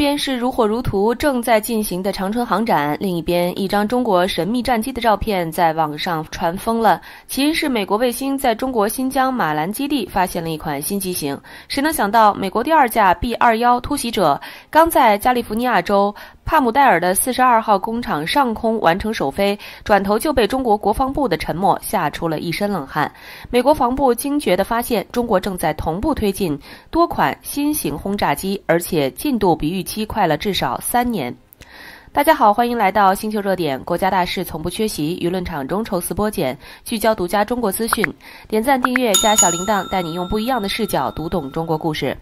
边是如火如荼正在进行的长春航展，另一边一张中国神秘战机的照片在网上传疯了。起因是美国卫星在中国新疆马兰基地发现了一款新机型。谁能想到，美国第2架 B-21突袭者刚在加利福尼亚州帕姆代尔的42号工厂上空完成首飞，转头就被中国国防部的沉默吓出了一身冷汗。美国防部惊觉地发现，中国正在同步推进多款新型轰炸机，而且进度比预期快了至少3年。大家好，欢迎来到星球热点，国家大事从不缺席，舆论场中抽丝剥茧，聚焦独家中国资讯。点赞订阅加小铃铛，带你用不一样的视角读懂中国故事。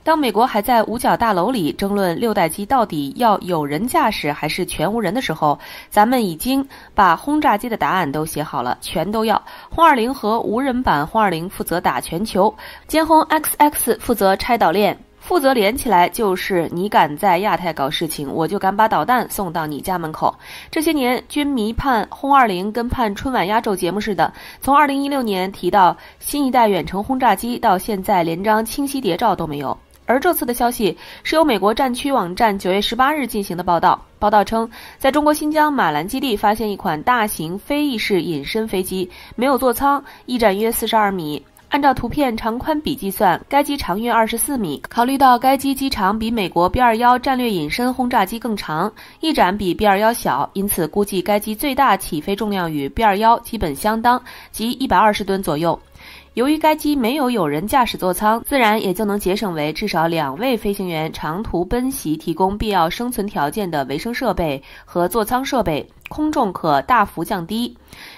当美国还在五角大楼里争论6代机到底要有人驾驶还是全无人的时候，咱们已经把轰炸机的答案都写好了，全都要。轰20和无人版轰20负责打全球，歼轰 XX 负责拆岛链，负责连起来就是你敢在亚太搞事情，我就敢把导弹送到你家门口。这些年军迷盼轰20跟盼春晚压轴节目似的，从2016年提到新一代远程轰炸机到现在连张清晰谍照都没有。而这次的消息是由美国战区网站9月18日进行的报道。报道称，在中国新疆马兰基地发现一款大型非翼式隐身飞机，没有座舱，翼展约42米。按照图片长宽比计算，该机长约24米。考虑到该机机长比美国 B-21战略隐身轰炸机更长，翼展比 B-21小，因此估计该机最大起飞重量与 B-21基本相当，即120吨左右。由于该机没有人驾驶座舱，自然也就能节省为至少2位飞行员长途奔袭提供必要生存条件的维生设备和座舱设备，空重可大幅降低。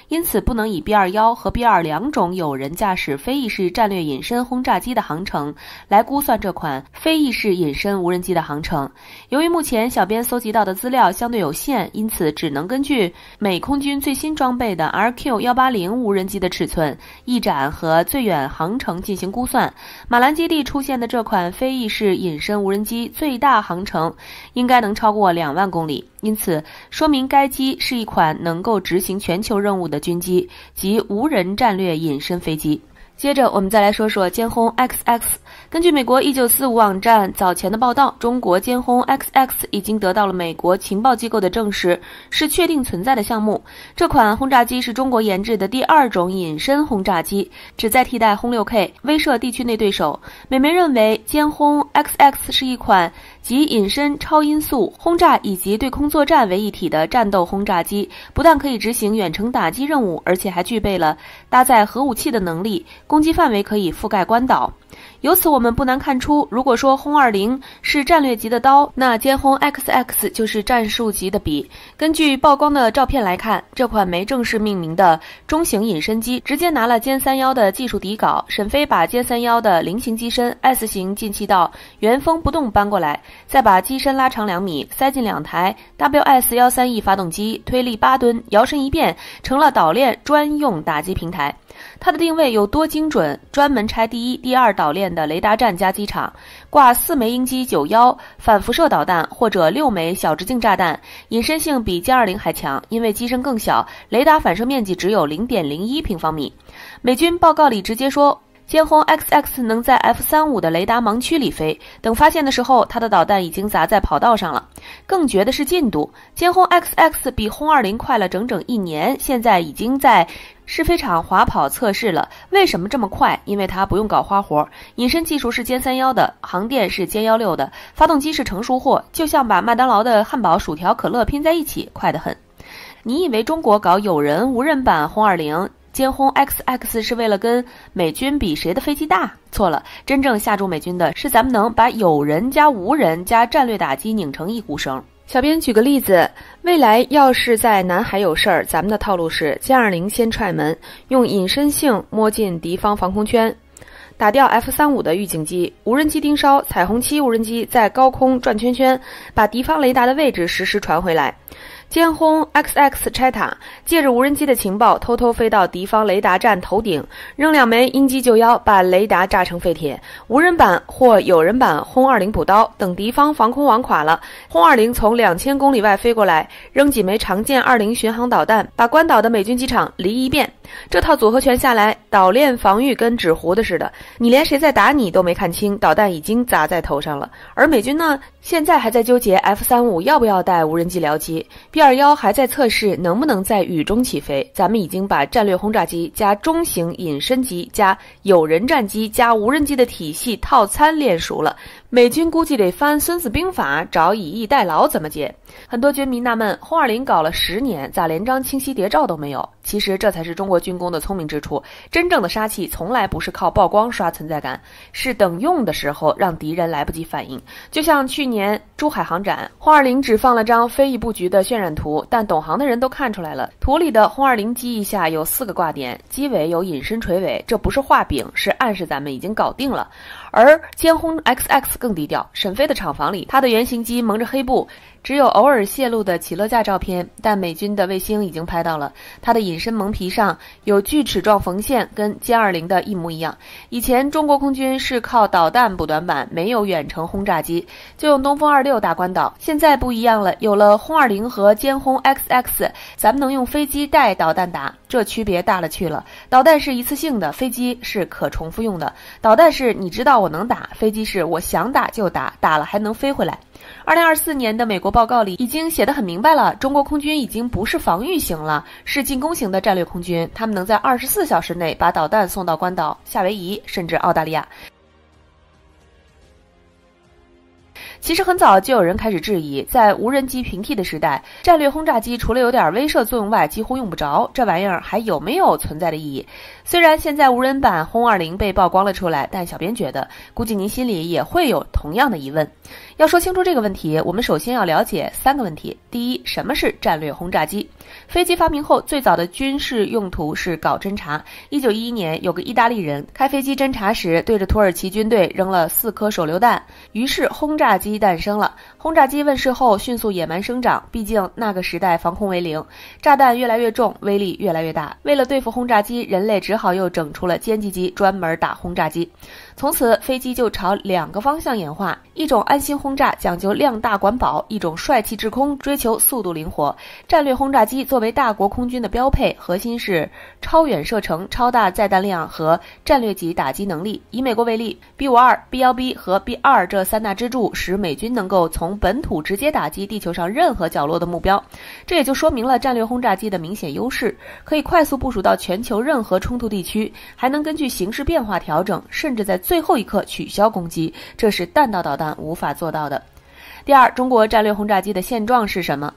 因此不能以 B-21和 B-2两种有人驾驶非翼式战略隐身轰炸机的航程来估算这款非翼式隐身无人机的航程。由于目前小编搜集到的资料相对有限，因此只能根据美空军最新装备的 RQ-180无人机的尺寸、翼展和最远航程进行估算。马兰基地出现的这款非翼式隐身无人机最大航程应该能超过2万公里，因此说明该机是一款能够执行全球任务的军机及无人战略隐身飞机。接着我们再来说说歼轰 XX。 根据美国1945网站早前的报道，中国歼轰 XX 已经得到了美国情报机构的证实，是确定存在的项目。这款轰炸机是中国研制的第2种隐身轰炸机，旨在替代轰 6K， 威慑地区内对手。美媒认为歼轰 XX 是一款集隐身、超音速轰炸以及对空作战为一体的战斗轰炸机，不但可以执行远程打击任务，而且还具备了搭载核武器的能力，攻击范围可以覆盖关岛。由此我们不难看出，如果说轰20是战略级的刀，那歼轰 XX 就是战术级的笔。根据曝光的照片来看，这款没正式命名的中型隐身机直接拿了歼31的技术底稿，沈飞把歼31的菱形机身 S 型进气道原封不动搬过来，再把机身拉长2米，塞进2台 WS-13E 发动机，推力8吨，摇身一变成了岛链专用打击平台。它的定位有多精准，专门拆第1、第2岛链的雷达站加机场，挂4枚鹰击91反辐射导弹或者6枚小直径炸弹，隐身性比歼20还强，因为机身更小，雷达反射面积只有 0.01 平方米。美军报告里直接说，歼轰 XX 能在 F-35的雷达盲区里飞，等发现的时候，它的导弹已经砸在跑道上了。更绝的是进度，歼轰 XX 比轰20快了整整1年，现在已经在试飞场滑跑测试了。为什么这么快？因为它不用搞花活，隐身技术是歼31的，航电是歼16的，发动机是成熟货，就像把麦当劳的汉堡、薯条、可乐拼在一起，快得很。你以为中国搞有人无人版轰20歼轰 XX 是为了跟美军比谁的飞机大？错了，真正吓住美军的是咱们能把有人加无人加战略打击拧成一股绳。小编举个例子，未来要是在南海有事儿，咱们的套路是歼20先踹门，用隐身性摸进敌方防空圈，打掉 F-35的预警机，无人机盯梢，彩虹7无人机在高空转圈圈，把敌方雷达的位置实时传回来。歼轰 XX 拆塔，借着无人机的情报，偷偷飞到敌方雷达站头顶，扔2枚鹰击91，把雷达炸成废铁。无人版或有人版轰20补刀，等敌方防空网垮了，轰20从2000公里外飞过来，扔几枚长剑20巡航导弹，把关岛的美军机场离一遍。这套组合拳下来，岛链防御跟纸糊的似的，你连谁在打你都没看清，导弹已经砸在头上了。而美军呢，现在还在纠结 F-35要不要带无人机僚机， B-21还在测试能不能在雨中起飞。咱们已经把战略轰炸机加中型隐身机加有人战机加无人机的体系套餐练熟了，美军估计得翻孙子兵法找以逸待劳怎么解。很多军迷纳闷，轰20搞了10年，咋连张清晰谍照都没有？其实这才是中国军工的聪明之处，真正的杀气从来不是靠曝光刷存在感，是等用的时候让敌人来不及反应。就像去年珠海航展，轰20只放了张非遗布局的渲染图，但懂行的人都看出来了，图里的轰20机翼下有4个挂点，机尾有隐身垂尾，这不是画饼，是暗示咱们已经搞定了。而歼轰 XX 更低调，沈飞的厂房里，它的原型机蒙着黑布，只有偶尔泄露的起落架照片，但美军的卫星已经拍到了，它的隐身蒙皮上有锯齿状缝线，跟歼20的一模一样。以前中国空军是靠导弹补短板，没有远程轰炸机，就用东风26打关岛。现在不一样了，有了轰20和歼轰 XX， 咱们能用飞机带导弹打，这区别大了去了。导弹是一次性的，飞机是可重复用的。导弹是你知道我能打，飞机是我想打就打，打了还能飞回来。2024年的美国报告里已经写得很明白了，中国空军已经不是防御型了，是进攻型的战略空军，他们能在24小时内把导弹送到关岛、夏威夷甚至澳大利亚。其实很早就有人开始质疑，在无人机平替的时代，战略轰炸机除了有点威慑作用外，几乎用不着，这玩意儿还有没有存在的意义？虽然现在无人版轰20被曝光了出来，但小编觉得，估计您心里也会有同样的疑问。要说清楚这个问题，我们首先要了解3个问题。第一，什么是战略轰炸机？飞机发明后，最早的军事用途是搞侦察。1911年，有个意大利人开飞机侦察时，对着土耳其军队扔了4颗手榴弹，于是轰炸机诞生了。轰炸机问世后，迅速野蛮生长，毕竟那个时代防空为零，炸弹越来越重，威力越来越大。为了对付轰炸机，人类只好又整出了歼击机，专门打轰炸机。从此，飞机就朝2个方向演化：一种安心轰炸，讲究量大管饱；一种帅气制空，追求速度灵活。战略轰炸机作为大国空军的标配，核心是超远射程、超大载弹量和战略级打击能力。以美国为例 ，B-52、B-1B 和 B-2这3大支柱，使美军能够从本土直接打击地球上任何角落的目标。这也就说明了战略轰炸机的明显优势，可以快速部署到全球任何冲突地区，还能根据形势变化调整，甚至在最后一刻取消攻击，这是弹道导弹无法做到的。第二，中国战略轰炸机的现状是什么？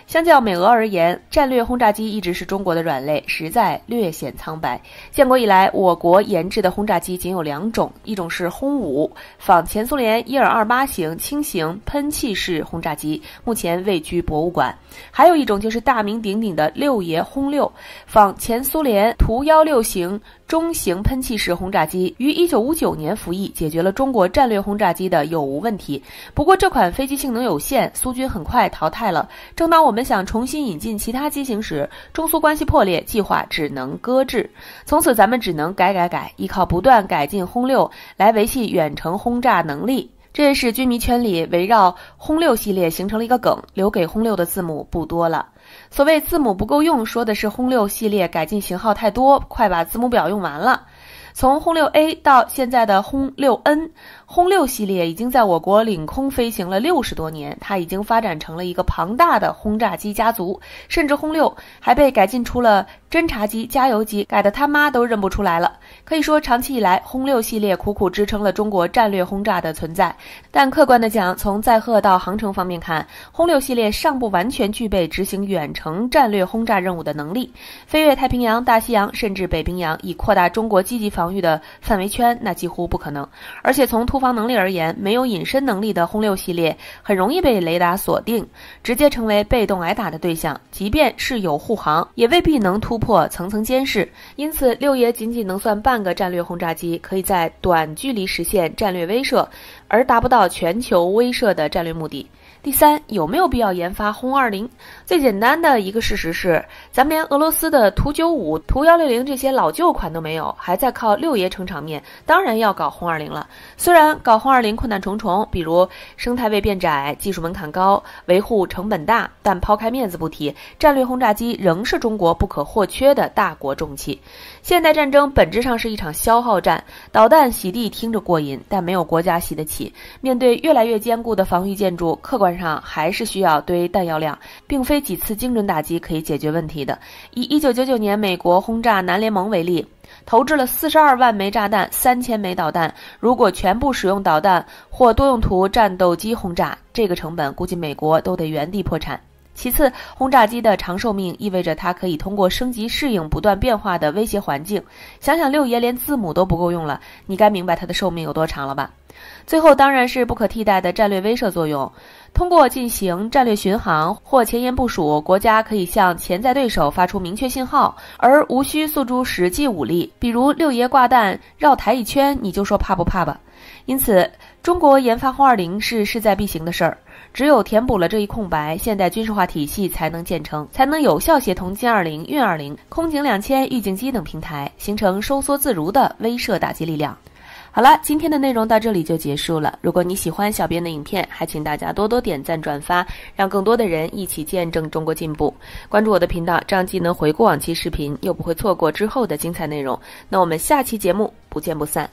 相较美俄而言，战略轰炸机一直是中国的软肋，实在略显苍白。建国以来，我国研制的轰炸机仅有2种，一种是轰5，仿前苏联伊尔28型轻型喷气式轰炸机，目前位居博物馆；还有一种就是大名鼎鼎的六爷轰6，仿前苏联图16型中型喷气式轰炸机，于1959年服役，解决了中国战略轰炸机的有无问题。不过这款飞机性能有限，苏军很快淘汰了。正当我们想重新引进其他机型时，中苏关系破裂，计划只能搁置。从此咱们只能改，依靠不断改进轰6来维系远程轰炸能力。这也使军迷圈里围绕轰6系列形成了一个梗，留给轰6的字母不多了。所谓字母不够用，说的是轰6系列改进型号太多，快把字母表用完了。从轰6A 到现在的轰6N，轰6系列已经在我国领空飞行了60多年，它已经发展成了一个庞大的轰炸机家族，甚至轰6还被改进出了侦察机、加油机，改得他妈都认不出来了。可以说，长期以来，轰6系列苦苦支撑了中国战略轰炸的存在。但客观的讲，从载荷到航程方面看，轰6系列尚不完全具备执行远程战略轰炸任务的能力。飞越太平洋、大西洋，甚至北冰洋，以扩大中国积极防御的范围圈，那几乎不可能。而且从突防能力而言，没有隐身能力的轰6系列很容易被雷达锁定，直接成为被动挨打的对象。即便是有护航，也未必能突破层层监视。因此，六爷仅仅能算半个战略轰炸机，可以在短距离实现战略威慑，而达不到全球威慑的战略目的。第三，有没有必要研发轰20？最简单的一个事实是，咱们连俄罗斯的图95、图160这些老旧款都没有，还在靠六爷撑场面，当然要搞轰20了。虽然搞轰20困难重重，比如生态位变窄、技术门槛高、维护成本大，但抛开面子不提，战略轰炸机仍是中国不可或缺的大国重器。现代战争本质上是一场消耗战，导弹洗地听着过瘾，但没有国家洗得起。面对越来越坚固的防御建筑，客观上还是需要堆弹药量，并非几次精准打击可以解决问题的。以1999年美国轰炸南联盟为例，投掷了42万枚炸弹、3000枚导弹，如果全部使用导弹或多用途战斗机轰炸，这个成本估计美国都得原地破产。其次，轰炸机的长寿命意味着它可以通过升级适应不断变化的威胁环境。想想六爷连字母都不够用了，你该明白它的寿命有多长了吧？最后当然是不可替代的战略威慑作用。通过进行战略巡航或前沿部署，国家可以向潜在对手发出明确信号，而无需诉诸实际武力。比如六爷挂弹绕台一圈，你就说怕不怕吧？因此，中国研发轰20是势在必行的事儿。只有填补了这一空白，现代军事化体系才能建成，才能有效协同歼20、运20、空警2000、预警机等平台，形成收缩自如的威慑打击力量。好了，今天的内容到这里就结束了。如果你喜欢小编的影片，还请大家多多点赞转发，让更多的人一起见证中国进步。关注我的频道，这样既能回顾往期视频，又不会错过之后的精彩内容。那我们下期节目不见不散。